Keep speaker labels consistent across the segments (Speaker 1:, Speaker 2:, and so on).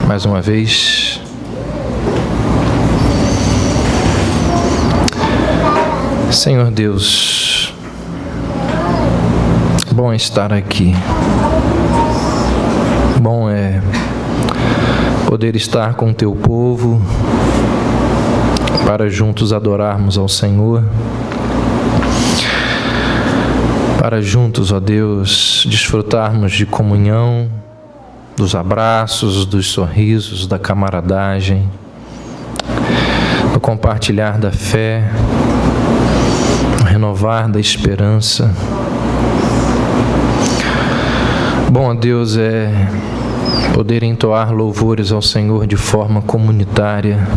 Speaker 1: mais uma vez. Senhor Deus, bom estar aqui. Bom é poder estar com o teu povo para juntos adorarmos ao Senhor, para juntos, ó Deus, desfrutarmos de comunhão, dos abraços, dos sorrisos, da camaradagem, do compartilhar da fé, do renovar da esperança. Bom, ó Deus, é poder entoar louvores ao Senhor de forma comunitária.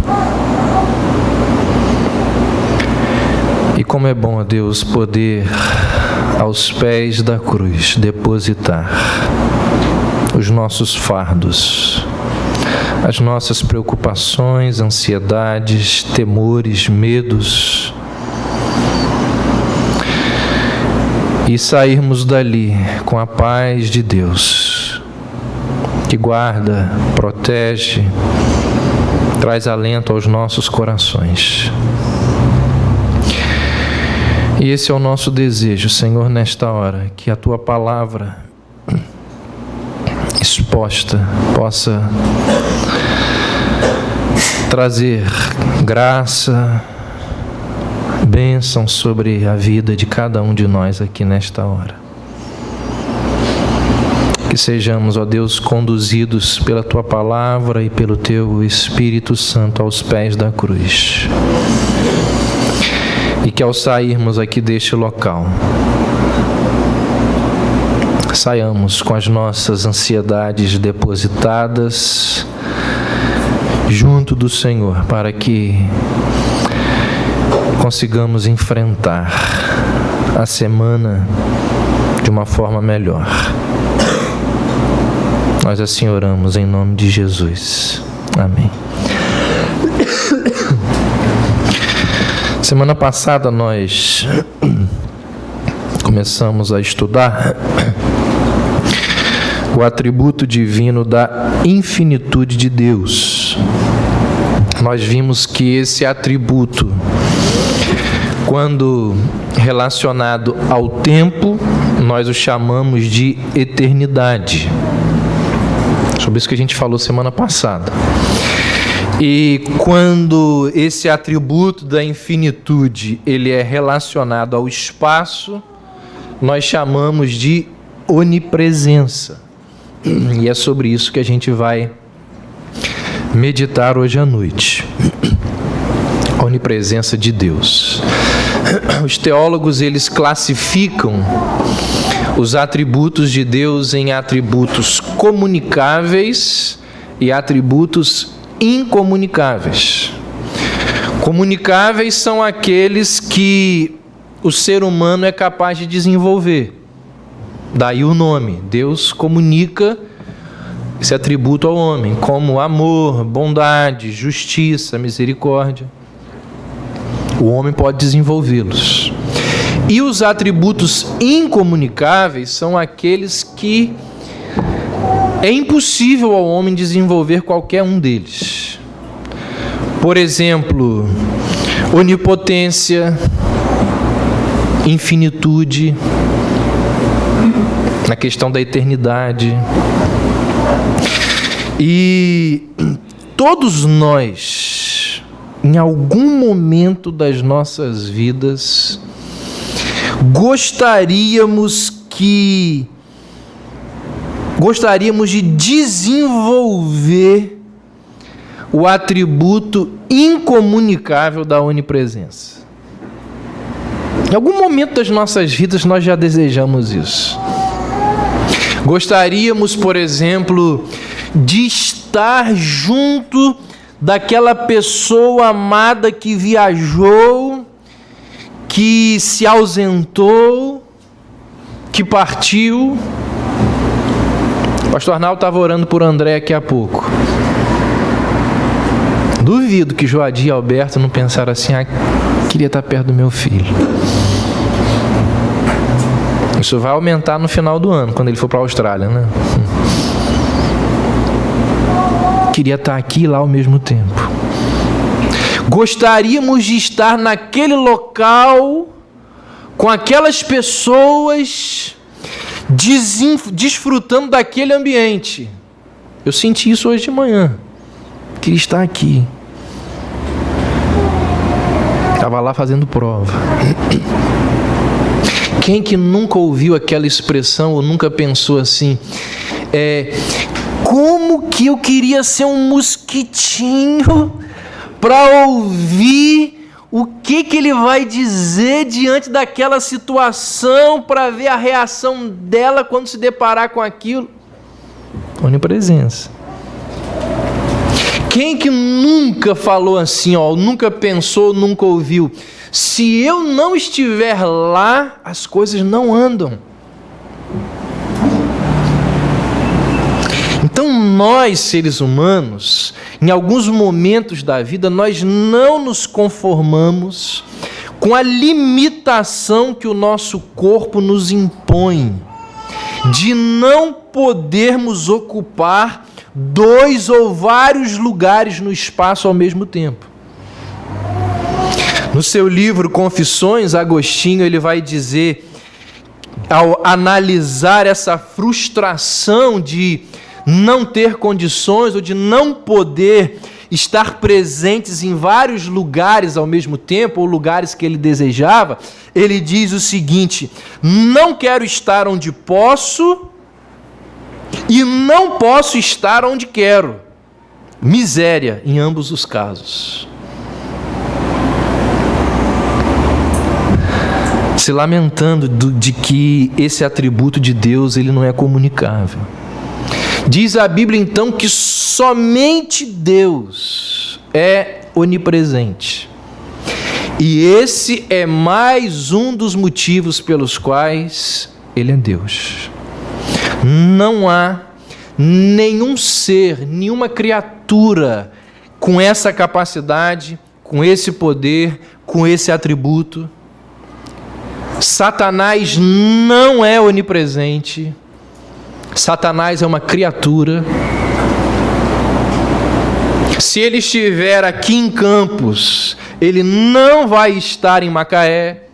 Speaker 1: E como é bom, ó Deus, poder aos pés da cruz depositar os nossos fardos, as nossas preocupações, ansiedades, temores, medos, e sairmos dali com a paz de Deus, que guarda, protege, traz alento aos nossos corações. E esse é o nosso desejo, Senhor, nesta hora, que a Tua palavra exposta possa trazer graça, bênção sobre a vida de cada um de nós aqui nesta hora. Que sejamos, ó Deus, conduzidos pela Tua palavra e pelo Teu Espírito Santo aos pés da cruz. E que ao sairmos aqui deste local, saiamos com as nossas ansiedades depositadas junto do Senhor, para que consigamos enfrentar a semana de uma forma melhor. Nós assim oramos em nome de Jesus. Amém. Semana passada nós começamos a estudar o atributo divino da infinitude de Deus. Nós vimos que esse atributo, quando relacionado ao tempo, nós o chamamos de eternidade. Sobre isso que a gente falou semana passada. E quando esse atributo da infinitude ele é relacionado ao espaço, nós chamamos de onipresença. E é sobre isso que a gente vai meditar hoje à noite. A onipresença de Deus. Os teólogos, eles classificam os atributos de Deus em atributos comunicáveis e atributos incomunicáveis. Comunicáveis são aqueles que o ser humano é capaz de desenvolver. Daí o nome. Deus comunica esse atributo ao homem, como amor, bondade, justiça, misericórdia. O homem pode desenvolvê-los. E os atributos incomunicáveis são aqueles que é impossível ao homem desenvolver qualquer um deles. Por exemplo, onipotência, infinitude, na questão da eternidade. E todos nós, em algum momento das nossas vidas, gostaríamos de desenvolver o atributo incomunicável da onipresença. Em algum momento das nossas vidas nós já desejamos isso. Gostaríamos, por exemplo, de estar junto daquela pessoa amada que viajou, que se ausentou, que partiu. O pastor Arnaldo estava orando por André aqui há pouco. Duvido que Joadir e Alberto não pensaram assim: queria estar perto do meu filho. Isso vai aumentar no final do ano, quando ele for para a Austrália, né? queria estar aqui e lá ao mesmo tempo. Gostaríamos de estar naquele local, com aquelas pessoas, desfrutando daquele ambiente. Eu senti isso hoje de manhã. Queria estar aqui. Estava lá fazendo prova. Quem que nunca ouviu aquela expressão ou nunca pensou assim, como que eu queria ser um mosquitinho para ouvir o que ele vai dizer diante daquela situação, para ver a reação dela quando se deparar com aquilo? Onipresença. Quem que nunca falou assim, nunca pensou, nunca ouviu? Se eu não estiver lá, as coisas não andam. Então nós, seres humanos, em alguns momentos da vida, nós não nos conformamos com a limitação que o nosso corpo nos impõe, de não podermos ocupar 2 ou vários lugares no espaço ao mesmo tempo. No seu livro Confissões, Agostinho ele vai dizer, ao analisar essa frustração de não ter condições ou de não poder estar presentes em vários lugares ao mesmo tempo, ou lugares que ele desejava, ele diz o seguinte: não quero estar onde posso e não posso estar onde quero. Miséria em ambos os casos. Se lamentando de que esse atributo de Deus ele não é comunicável. Diz a Bíblia então que somente Deus é onipresente. E esse é mais um dos motivos pelos quais Ele é Deus. Não há nenhum ser, nenhuma criatura com essa capacidade, com esse poder, com esse atributo. Satanás não é onipresente. Satanás é uma criatura. Se ele estiver aqui em Campos, ele não vai estar em Macaé.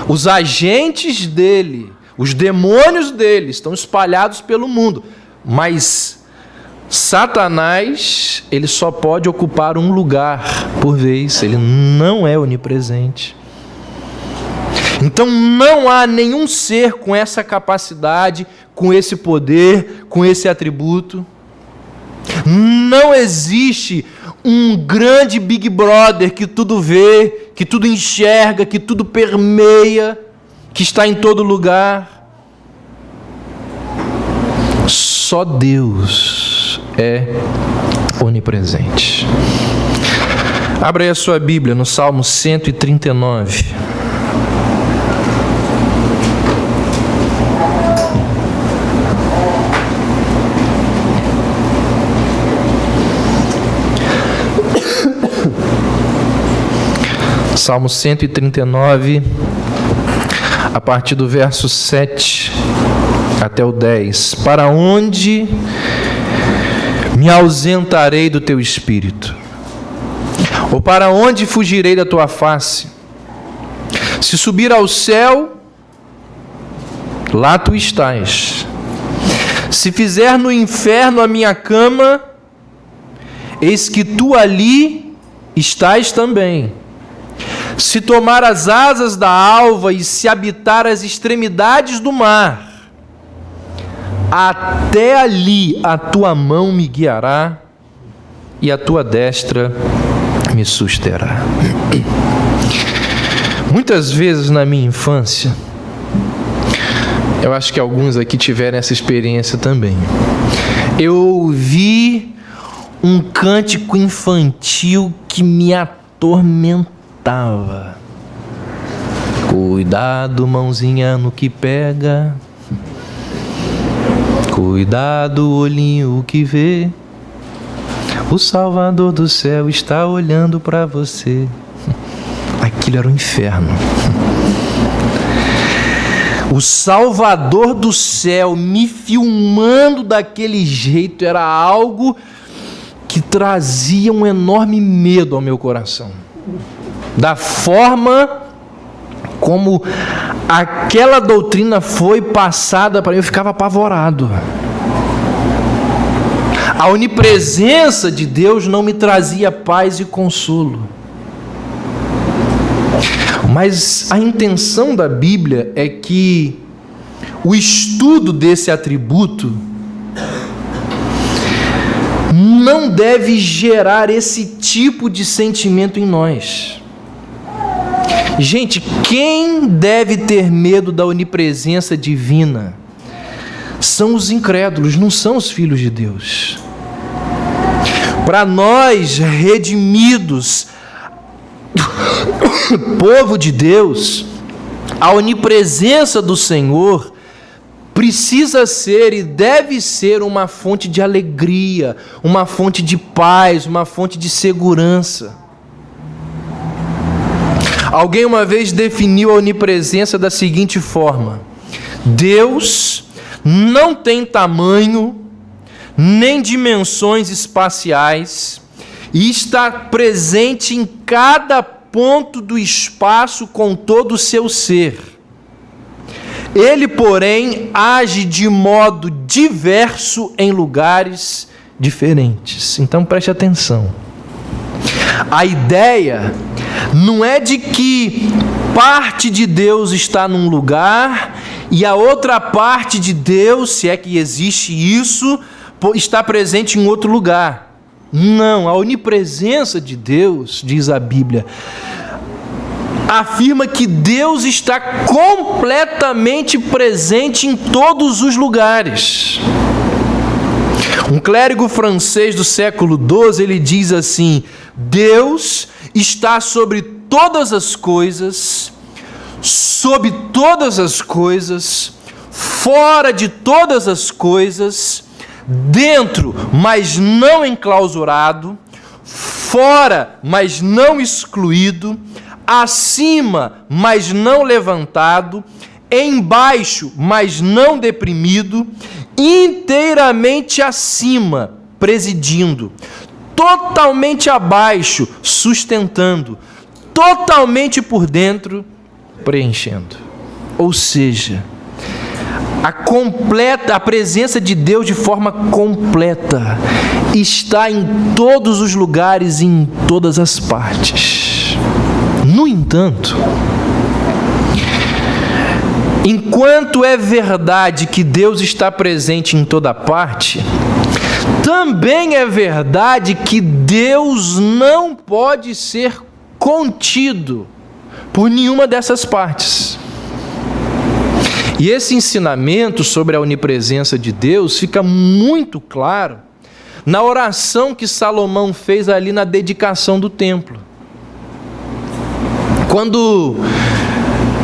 Speaker 1: Os agentes dele, os demônios dele estão espalhados pelo mundo. Mas Satanás, ele só pode ocupar um lugar por vez. Ele não é onipresente. Então não há nenhum ser com essa capacidade, com esse poder, com esse atributo. Não existe um grande Big Brother que tudo vê, que tudo enxerga, que tudo permeia, que está em todo lugar. Só Deus é onipresente. Abra aí a sua Bíblia no Salmo 139. Salmo 139, a partir do verso 7 até o 10. Para onde me ausentarei do teu espírito? Ou para onde fugirei da tua face? Se subir ao céu, lá tu estás. Se fizer no inferno a minha cama, eis que tu ali estás também. Se tomar as asas da alva e se habitar as extremidades do mar, até ali a tua mão me guiará e a tua destra me susterá. Muitas vezes na minha infância, eu acho que alguns aqui tiveram essa experiência também, eu ouvi um cântico infantil que me atormentava. Cuidado, mãozinha no que pega, cuidado, olhinho que vê, o Salvador do céu está olhando para você. Aquilo era um inferno. O Salvador do céu me filmando daquele jeito era algo que trazia um enorme medo ao meu coração. Da forma como aquela doutrina foi passada para mim, eu ficava apavorado. A onipresença de Deus não me trazia paz e consolo. Mas a intenção da Bíblia é que o estudo desse atributo não deve gerar esse tipo de sentimento em nós. Gente, quem deve ter medo da onipresença divina são os incrédulos, não são os filhos de Deus. Para nós, redimidos, povo de Deus, a onipresença do Senhor precisa ser e deve ser uma fonte de alegria, uma fonte de paz, uma fonte de segurança. Alguém uma vez definiu a onipresença da seguinte forma: Deus não tem tamanho, nem dimensões espaciais, e está presente em cada ponto do espaço com todo o seu ser. Ele, porém, age de modo diverso em lugares diferentes. Então preste atenção. A ideia não é de que parte de Deus está num lugar e a outra parte de Deus, se é que existe isso, está presente em outro lugar. Não, a onipresença de Deus, diz a Bíblia, afirma que Deus está completamente presente em todos os lugares. Um clérigo francês do século XII, ele diz assim: Deus está sobre todas as coisas, sob todas as coisas, fora de todas as coisas, dentro, mas não enclausurado, fora, mas não excluído, acima, mas não levantado, embaixo, mas não deprimido, inteiramente acima, presidindo, totalmente abaixo, sustentando, totalmente por dentro, preenchendo. Ou seja, a presença de Deus de forma completa está em todos os lugares e em todas as partes. No entanto, enquanto é verdade que Deus está presente em toda parte, também é verdade que Deus não pode ser contido por nenhuma dessas partes. E esse ensinamento sobre a onipresença de Deus fica muito claro na oração que Salomão fez ali na dedicação do templo. Quando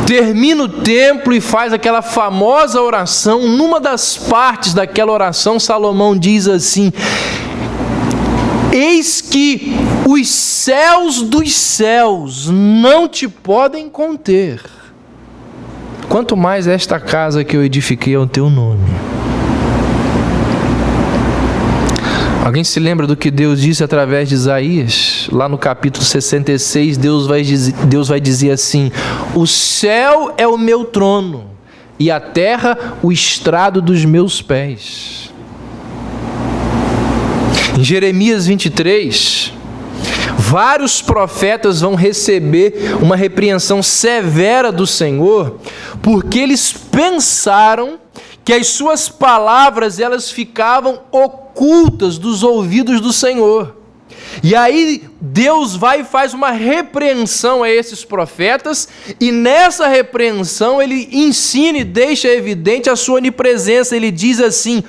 Speaker 1: termina o templo e faz aquela famosa oração, numa das partes daquela oração, Salomão diz assim: eis que os céus dos céus não te podem conter, quanto mais esta casa que eu edifiquei ao teu nome. Alguém se lembra do que Deus disse através de Isaías? Lá no capítulo 66, Deus vai dizer assim: o céu é o meu trono e a terra o estrado dos meus pés. Em Jeremias 23, vários profetas vão receber uma repreensão severa do Senhor, porque eles pensaram que as suas palavras elas ficavam ocultas dos ouvidos do Senhor. E aí Deus vai e faz uma repreensão a esses profetas, e nessa repreensão ele ensina e deixa evidente a sua onipresença. Ele diz assim: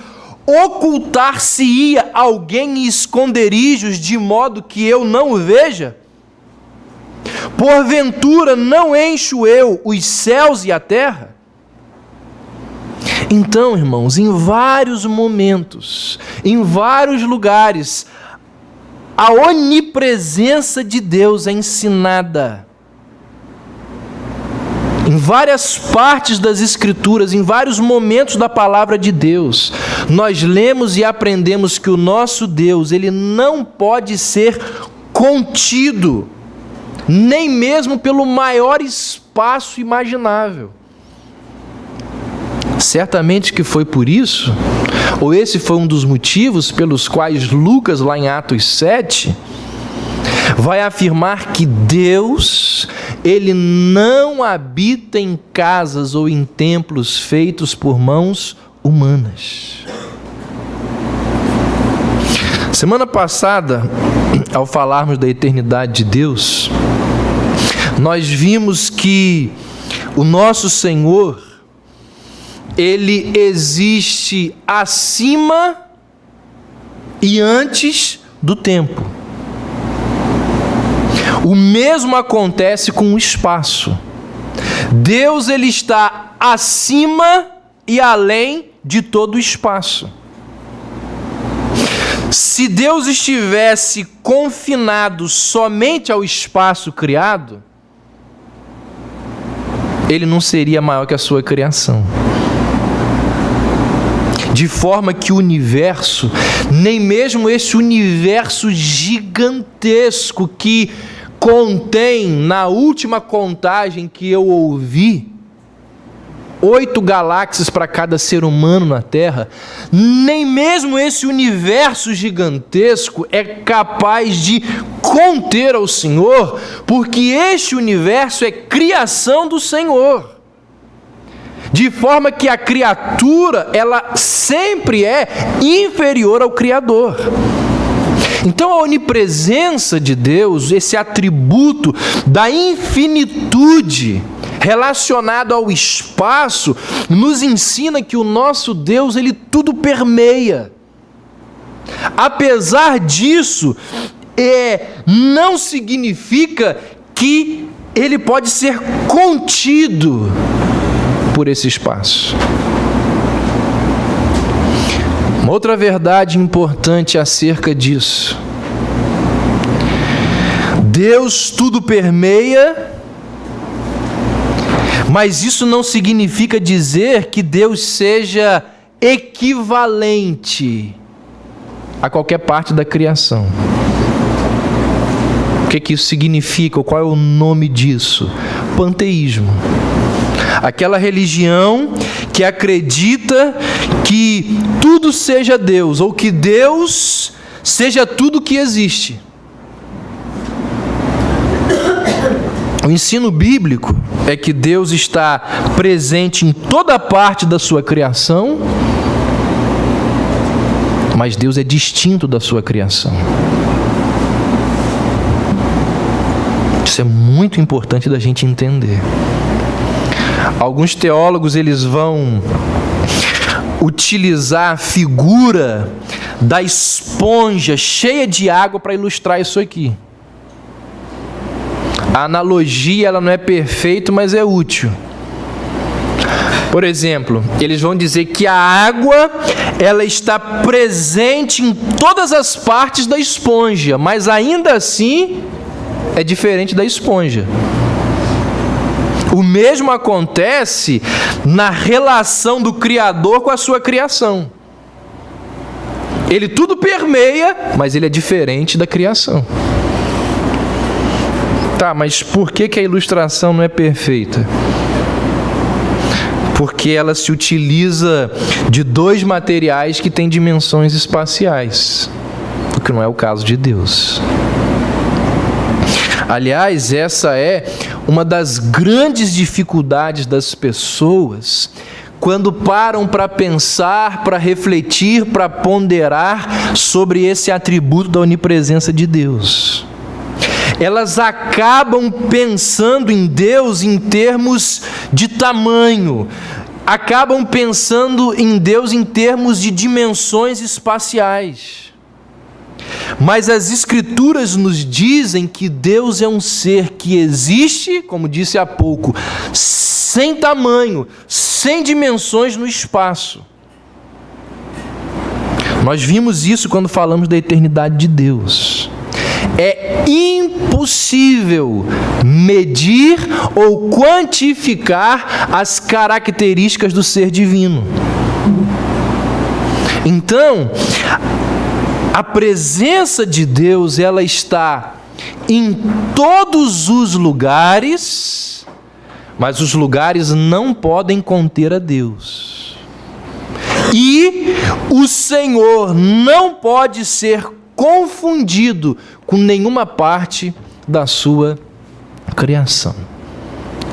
Speaker 1: ocultar-se-ia alguém em esconderijos de modo que eu não o veja? Porventura não encho eu os céus e a terra? Então, irmãos, em vários momentos, em vários lugares, a onipresença de Deus é ensinada. Em várias partes das Escrituras, em vários momentos da palavra de Deus, nós lemos e aprendemos que o nosso Deus, ele não pode ser contido, nem mesmo pelo maior espaço imaginável. Certamente que foi por isso, ou esse foi um dos motivos pelos quais Lucas, lá em Atos 7, vai afirmar que Deus, ele não habita em casas ou em templos feitos por mãos humanas. Semana passada, ao falarmos da eternidade de Deus, nós vimos que o nosso Senhor, ele existe acima e antes do tempo. O mesmo acontece com o espaço. Deus, ele está acima e além de todo o espaço. Se Deus estivesse confinado somente ao espaço criado, ele não seria maior que a sua criação. De forma que o universo, nem mesmo esse universo gigantesco que contém, na última contagem que eu ouvi, 8 galáxias para cada ser humano na Terra, nem mesmo esse universo gigantesco é capaz de conter ao Senhor, porque este universo é criação do Senhor. De forma que a criatura, ela sempre é inferior ao Criador. Então a onipresença de Deus, esse atributo da infinitude relacionado ao espaço, nos ensina que o nosso Deus, ele tudo permeia. Apesar disso, não significa que ele pode ser contido por esse espaço. Uma outra verdade importante acerca disso: Deus tudo permeia, mas isso não significa dizer que Deus seja equivalente a qualquer parte da criação. O que isso significa? Qual é o nome disso? Panteísmo. Aquela religião que acredita que tudo seja Deus, ou que Deus seja tudo que existe. O ensino bíblico é que Deus está presente em toda parte da sua criação, mas Deus é distinto da sua criação. Isso é muito importante da gente entender. Alguns teólogos, eles vão utilizar a figura da esponja cheia de água para ilustrar isso aqui. A analogia, ela não é perfeita, mas é útil. Por exemplo, eles vão dizer que a água, ela está presente em todas as partes da esponja, mas ainda assim é diferente da esponja. O mesmo acontece na relação do Criador com a sua criação. Ele tudo permeia, mas ele é diferente da criação. Tá, mas por que a ilustração não é perfeita? Porque ela se utiliza de 2 materiais que têm dimensões espaciais, o que não é o caso de Deus. Aliás, essa é uma das grandes dificuldades das pessoas quando param para pensar, para refletir, para ponderar sobre esse atributo da onipresença de Deus. Elas acabam pensando em Deus em termos de tamanho, acabam pensando em Deus em termos de dimensões espaciais. Mas as Escrituras nos dizem que Deus é um ser que existe, como disse há pouco, sem tamanho, sem dimensões no espaço. Nós vimos isso quando falamos da eternidade de Deus. É impossível medir ou quantificar as características do ser divino. Então, a presença de Deus, ela está em todos os lugares, mas os lugares não podem conter a Deus. E o Senhor não pode ser confundido com nenhuma parte da sua criação.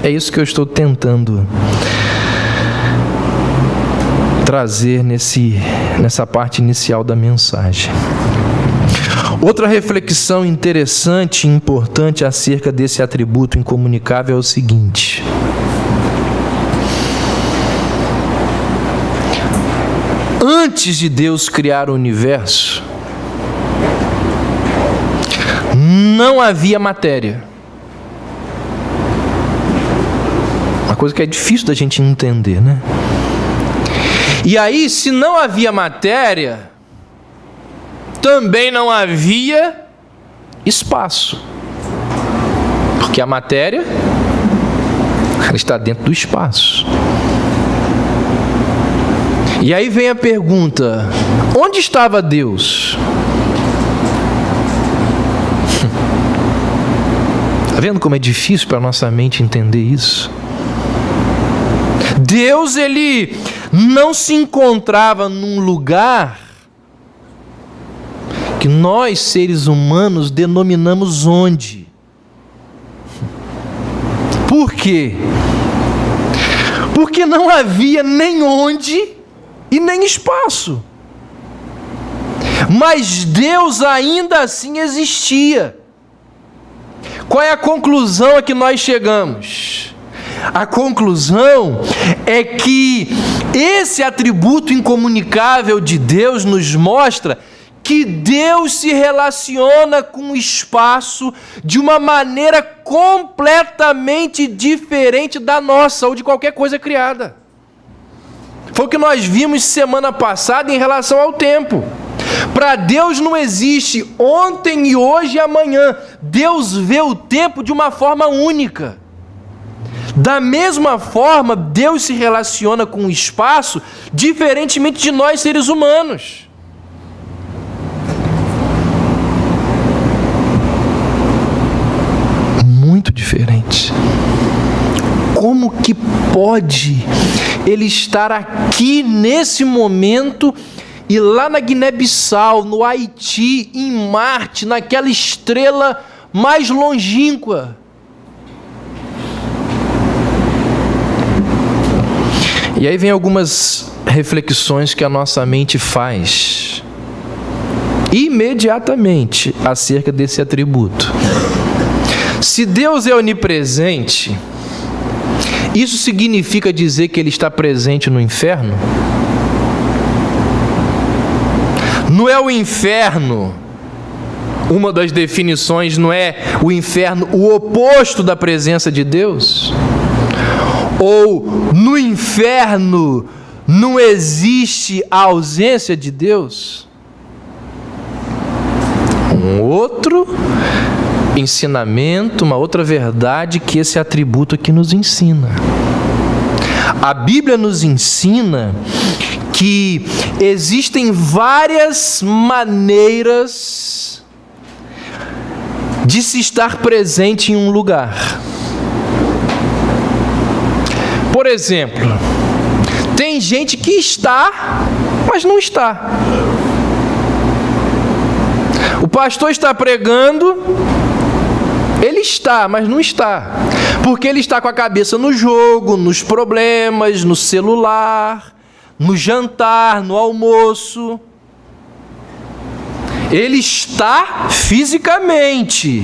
Speaker 1: É isso que eu estou tentando trazer nessa parte inicial da mensagem. Outra reflexão interessante e importante acerca desse atributo incomunicável é o seguinte: antes de Deus criar o universo, não havia matéria. Uma coisa que é difícil da gente entender, né? E aí, se não havia matéria, também não havia espaço. Porque a matéria, ela está dentro do espaço. E aí vem a pergunta: onde estava Deus? Está vendo como é difícil para a nossa mente entender isso? Deus, ele não se encontrava num lugar que nós, seres humanos, denominamos onde. Por quê? Porque não havia nem onde e nem espaço. Mas Deus ainda assim existia. Qual é a conclusão a que nós chegamos? A conclusão é que esse atributo incomunicável de Deus nos mostra que Deus se relaciona com o espaço de uma maneira completamente diferente da nossa ou de qualquer coisa criada. Foi o que nós vimos semana passada em relação ao tempo. Para Deus não existe ontem e hoje e amanhã. Deus vê o tempo de uma forma única. Da mesma forma, Deus se relaciona com o espaço diferentemente de nós, seres humanos. Muito diferente. Como que pode Ele estar aqui nesse momento e lá na Guiné-Bissau, no Haiti, em Marte, naquela estrela mais longínqua? E aí vem algumas reflexões que a nossa mente faz imediatamente acerca desse atributo. Se Deus é onipresente, isso significa dizer que Ele está presente no inferno? Não é o inferno, uma das definições, não é o inferno o oposto da presença de Deus? Ou no inferno não existe a ausência de Deus? Um outro ensinamento, uma outra verdade que esse atributo aqui nos ensina. A Bíblia nos ensina que existem várias maneiras de se estar presente em um lugar. Por exemplo, tem gente que está, mas não está. O pastor está pregando, ele está, mas não está. Porque ele está com a cabeça no jogo, nos problemas, no celular, no jantar, no almoço. Ele está fisicamente,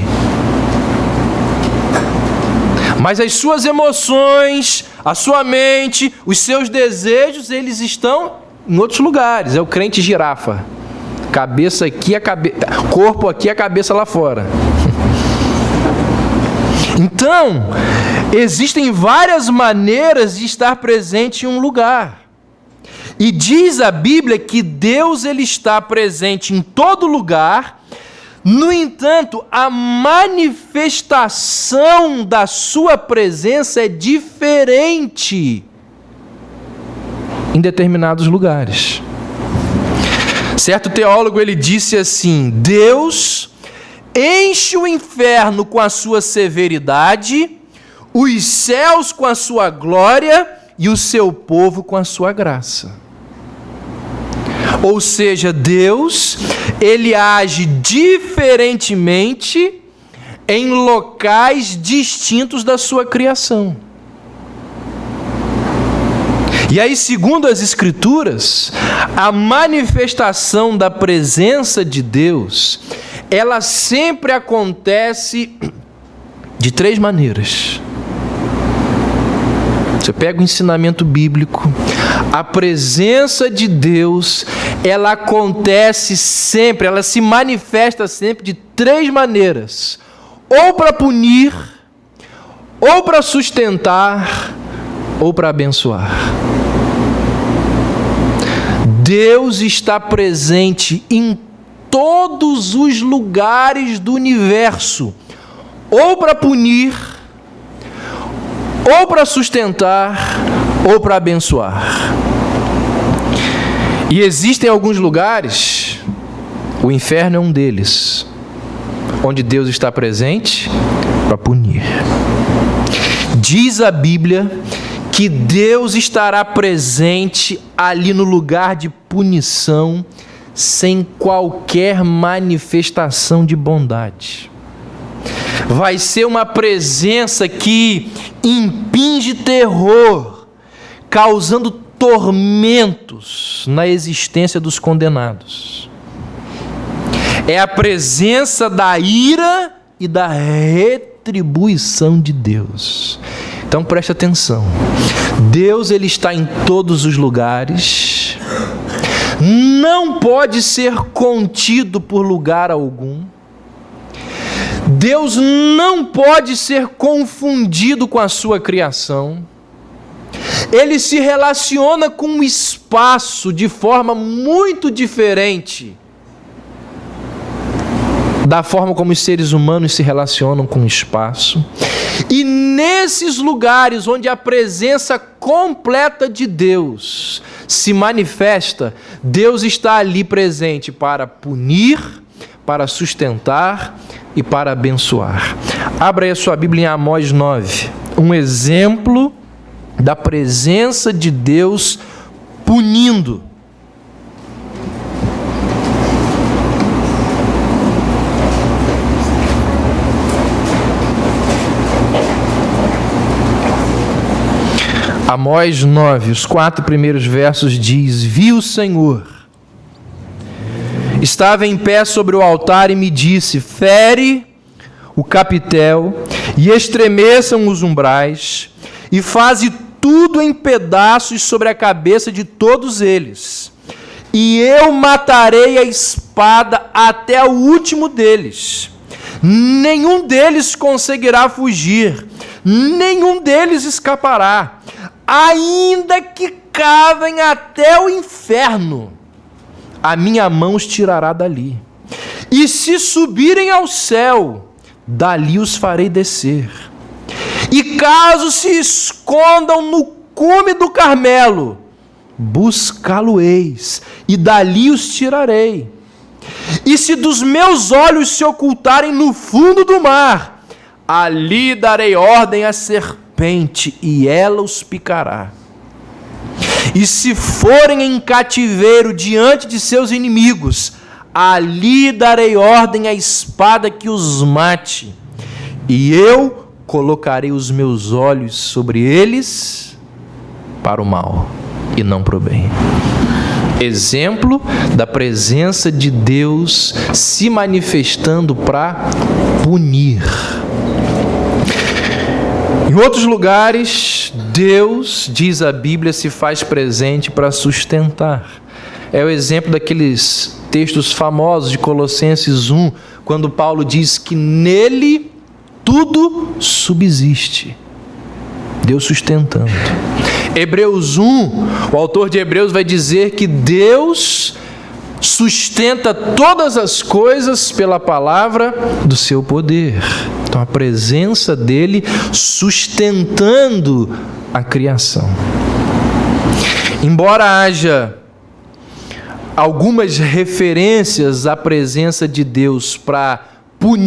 Speaker 1: mas as suas emoções, a sua mente, os seus desejos, eles estão em outros lugares. É o crente girafa. Cabeça aqui, corpo aqui, a cabeça lá fora. Então, existem várias maneiras de estar presente em um lugar. E diz a Bíblia que Deus, ele está presente em todo lugar, No entanto, a manifestação da sua presença é diferente em determinados lugares. Certo teólogo, ele disse assim: Deus enche o inferno com a sua severidade, os céus com a sua glória e o seu povo com a sua graça. Ou seja, Deus, ele age diferentemente em locais distintos da sua criação. E aí, segundo as Escrituras, a manifestação da presença de Deus, ela sempre acontece de 3 maneiras. Você pega o ensinamento bíblico, a presença de Deus, ela acontece sempre, ela se manifesta sempre de 3 maneiras: ou para punir, ou para sustentar, ou para abençoar. Deus está presente em todos os lugares do universo, ou para punir, ou para sustentar, ou para abençoar. E existem alguns lugares, o inferno é um deles, onde Deus está presente para punir. Diz a Bíblia que Deus estará presente ali no lugar de punição, sem qualquer manifestação de bondade. Vai ser uma presença que impinge terror, causando tormentos na existência dos condenados. É a presença da ira e da retribuição de Deus. Então preste atenção. Deus, ele está em todos os lugares, não pode ser contido por lugar algum. Deus não pode ser confundido com a sua criação. Ele se relaciona com o espaço de forma muito diferente da forma como os seres humanos se relacionam com o espaço. E nesses lugares onde a presença completa de Deus se manifesta, Deus está ali presente para punir, para sustentar e para abençoar. Abra aí a sua Bíblia em Amós 9, um exemplo da presença de Deus punindo. Amós 9, os 4 primeiros versos diz: Vi o Senhor, estava em pé sobre o altar e me disse: fere o capitel e estremeçam os umbrais e faze tudo em pedaços sobre a cabeça de todos eles. E eu matarei a espada até o último deles. Nenhum deles conseguirá fugir, nenhum deles escapará. Ainda que cavem até o inferno, a minha mão os tirará dali. E se subirem ao céu, dali os farei descer. E caso se escondam no cume do Carmelo, buscá-lo-eis, e dali os tirarei. E se dos meus olhos se ocultarem no fundo do mar, ali darei ordem à serpente, e ela os picará. E se forem em cativeiro diante de seus inimigos, ali darei ordem à espada que os mate, e eu colocarei os meus olhos sobre eles para o mal e não para o bem. Exemplo da presença de Deus se manifestando para punir. Em outros lugares, Deus, diz a Bíblia, se faz presente para sustentar. É o exemplo daqueles textos famosos de Colossenses 1, quando Paulo diz que nele tudo subsiste. Deus sustentando. Hebreus 1, o autor de Hebreus vai dizer que Deus sustenta todas as coisas pela palavra do seu poder. Então, a presença dele sustentando a criação. Embora haja algumas referências à presença de Deus para punir